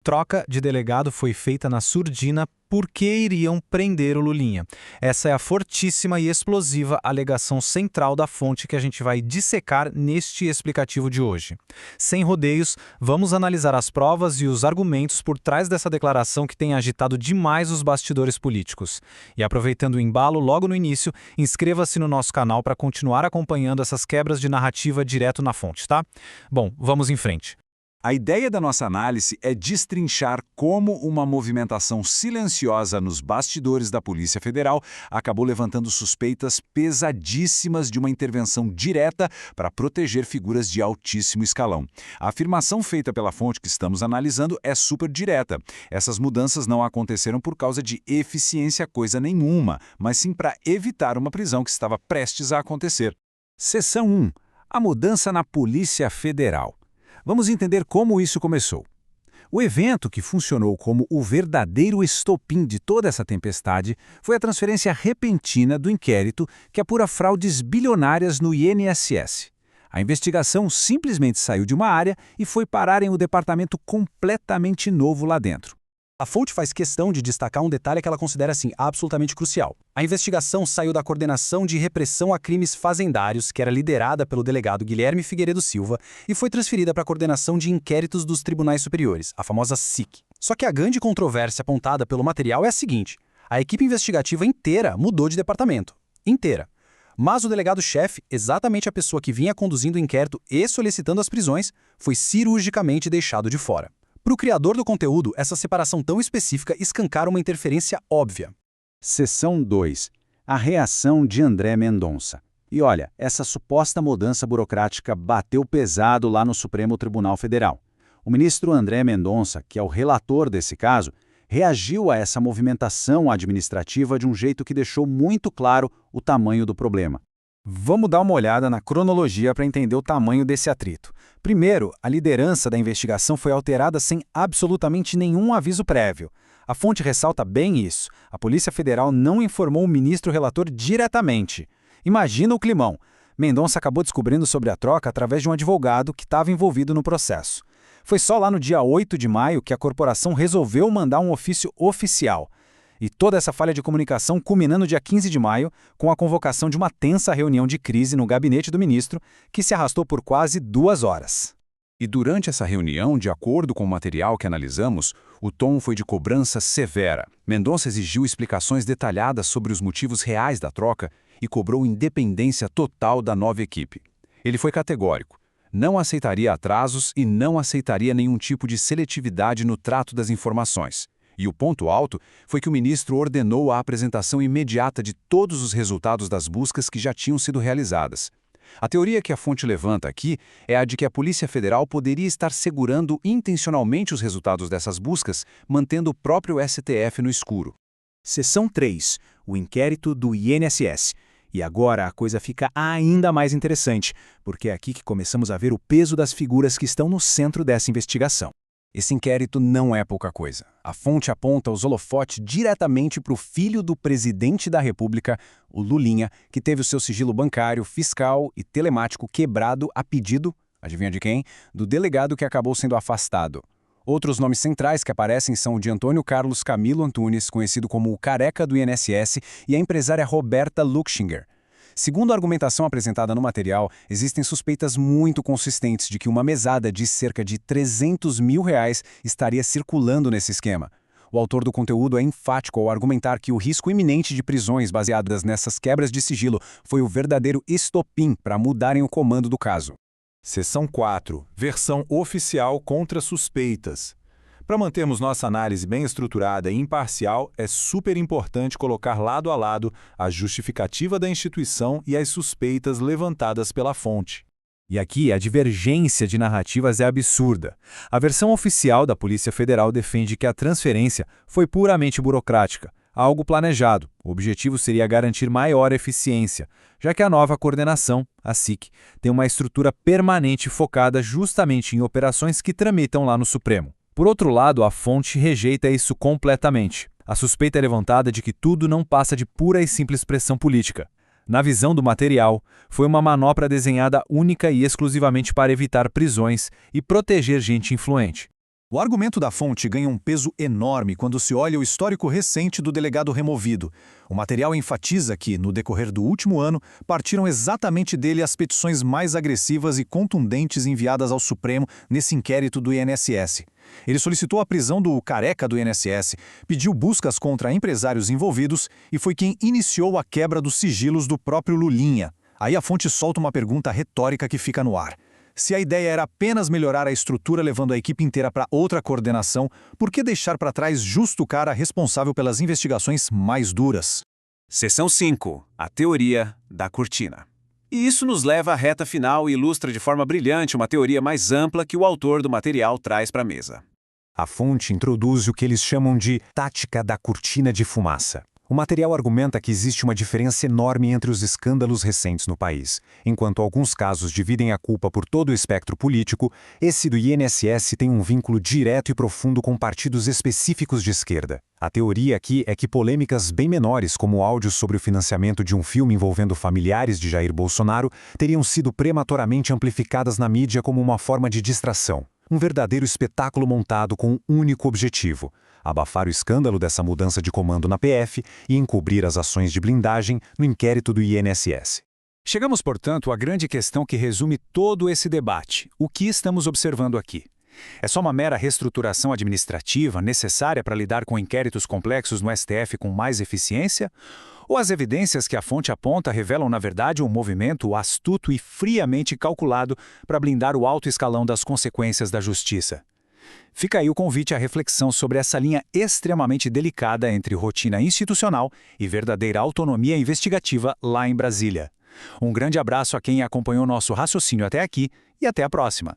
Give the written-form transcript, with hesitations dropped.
troca de delegado foi feita na surdina porque iriam prender o Lulinha. Essa é a fortíssima e explosiva alegação central da fonte que a gente vai dissecar neste explicativo de hoje. Sem rodeios, vamos analisar as provas e os argumentos por trás dessa declaração que tem agitado demais os bastidores políticos. E aproveitando o embalo logo no início, inscreva-se no nosso canal para continuar acompanhando essas quebras de narrativa direto na fonte, tá? Bom, vamos em frente. A ideia da nossa análise é destrinchar como uma movimentação silenciosa nos bastidores da Polícia Federal acabou levantando suspeitas pesadíssimas de uma intervenção direta para proteger figuras de altíssimo escalão. A afirmação feita pela fonte que estamos analisando é super direta. Essas mudanças não aconteceram por causa de eficiência coisa nenhuma, mas sim para evitar uma prisão que estava prestes a acontecer. Seção 1. A mudança na Polícia Federal. Vamos entender como isso começou. O evento que funcionou como o verdadeiro estopim de toda essa tempestade foi a transferência repentina do inquérito que apura fraudes bilionárias no INSS. A investigação simplesmente saiu de uma área e foi parar em um departamento completamente novo lá dentro. A fonte faz questão de destacar um detalhe que ela considera assim absolutamente crucial. A investigação saiu da Coordenação de Repressão a Crimes Fazendários, que era liderada pelo delegado Guilherme Figueiredo Silva, e foi transferida para a Coordenação de Inquéritos dos Tribunais Superiores, a famosa SIC. Só que a grande controvérsia apontada pelo material é a seguinte: a equipe investigativa inteira mudou de departamento. Inteira. Mas o delegado-chefe, exatamente a pessoa que vinha conduzindo o inquérito e solicitando as prisões, foi cirurgicamente deixado de fora. Para o criador do conteúdo, essa separação tão específica escancara uma interferência óbvia. Seção 2. A reação de André Mendonça. E olha, essa suposta mudança burocrática bateu pesado lá no Supremo Tribunal Federal. O ministro André Mendonça, que é o relator desse caso, reagiu a essa movimentação administrativa de um jeito que deixou muito claro o tamanho do problema. Vamos dar uma olhada na cronologia para entender o tamanho desse atrito. Primeiro, a liderança da investigação foi alterada sem absolutamente nenhum aviso prévio. A fonte ressalta bem isso. A Polícia Federal não informou o ministro relator diretamente. Imagina o climão. Mendonça acabou descobrindo sobre a troca através de um advogado que estava envolvido no processo. Foi só lá no dia 8 de maio que a corporação resolveu mandar um ofício oficial. E toda essa falha de comunicação culminando no dia 15 de maio, com a convocação de uma tensa reunião de crise no gabinete do ministro, que se arrastou por quase 2 horas. E durante essa reunião, de acordo com o material que analisamos, o tom foi de cobrança severa. Mendonça exigiu explicações detalhadas sobre os motivos reais da troca e cobrou independência total da nova equipe. Ele foi categórico. Não aceitaria atrasos e não aceitaria nenhum tipo de seletividade no trato das informações. E o ponto alto foi que o ministro ordenou a apresentação imediata de todos os resultados das buscas que já tinham sido realizadas. A teoria que a fonte levanta aqui é a de que a Polícia Federal poderia estar segurando intencionalmente os resultados dessas buscas, mantendo o próprio STF no escuro. Seção 3. O inquérito do INSS. E agora a coisa fica ainda mais interessante, porque é aqui que começamos a ver o peso das figuras que estão no centro dessa investigação. Esse inquérito não é pouca coisa. A fonte aponta os holofotes diretamente para o filho do presidente da República, o Lulinha, que teve o seu sigilo bancário, fiscal e telemático quebrado a pedido, adivinha de quem? Do delegado que acabou sendo afastado. Outros nomes centrais que aparecem são o de Antônio Carlos Camilo Antunes, conhecido como o Careca do INSS, e a empresária Roberta Luxinger. Segundo a argumentação apresentada no material, existem suspeitas muito consistentes de que uma mesada de cerca de R$300 mil estaria circulando nesse esquema. O autor do conteúdo é enfático ao argumentar que o risco iminente de prisões baseadas nessas quebras de sigilo foi o verdadeiro estopim para mudarem o comando do caso. Seção 4. Versão oficial contra suspeitas. Para mantermos nossa análise bem estruturada e imparcial, é super importante colocar lado a lado a justificativa da instituição e as suspeitas levantadas pela fonte. E aqui a divergência de narrativas é absurda. A versão oficial da Polícia Federal defende que a transferência foi puramente burocrática, algo planejado. O objetivo seria garantir maior eficiência, já que a nova coordenação, a SIC, tem uma estrutura permanente focada justamente em operações que tramitam lá no Supremo. Por outro lado, a fonte rejeita isso completamente. A suspeita é levantada de que tudo não passa de pura e simples pressão política. Na visão do material, foi uma manopla desenhada única e exclusivamente para evitar prisões e proteger gente influente. O argumento da fonte ganha um peso enorme quando se olha o histórico recente do delegado removido. O material enfatiza que, no decorrer do último ano, partiram exatamente dele as petições mais agressivas e contundentes enviadas ao Supremo nesse inquérito do INSS. Ele solicitou a prisão do careca do INSS, pediu buscas contra empresários envolvidos e foi quem iniciou a quebra dos sigilos do próprio Lulinha. Aí a fonte solta uma pergunta retórica que fica no ar. Se a ideia era apenas melhorar a estrutura levando a equipe inteira para outra coordenação, por que deixar para trás justo o cara responsável pelas investigações mais duras? Seção 5. A teoria da cortina. E isso nos leva à reta final e ilustra de forma brilhante uma teoria mais ampla que o autor do material traz para a mesa. A fonte introduz o que eles chamam de tática da cortina de fumaça. O material argumenta que existe uma diferença enorme entre os escândalos recentes no país. Enquanto alguns casos dividem a culpa por todo o espectro político, esse do INSS tem um vínculo direto e profundo com partidos específicos de esquerda. A teoria aqui é que polêmicas bem menores, como áudios sobre o financiamento de um filme envolvendo familiares de Jair Bolsonaro, teriam sido prematuramente amplificadas na mídia como uma forma de distração. Um verdadeiro espetáculo montado com um único objetivo: abafar o escândalo dessa mudança de comando na PF e encobrir as ações de blindagem no inquérito do INSS. Chegamos, portanto, à grande questão que resume todo esse debate. O que estamos observando aqui? É só uma mera reestruturação administrativa necessária para lidar com inquéritos complexos no STF com mais eficiência? Ou as evidências que a fonte aponta revelam, na verdade, um movimento astuto e friamente calculado para blindar o alto escalão das consequências da justiça? Fica aí o convite à reflexão sobre essa linha extremamente delicada entre rotina institucional e verdadeira autonomia investigativa lá em Brasília. Um grande abraço a quem acompanhou nosso raciocínio até aqui e até a próxima.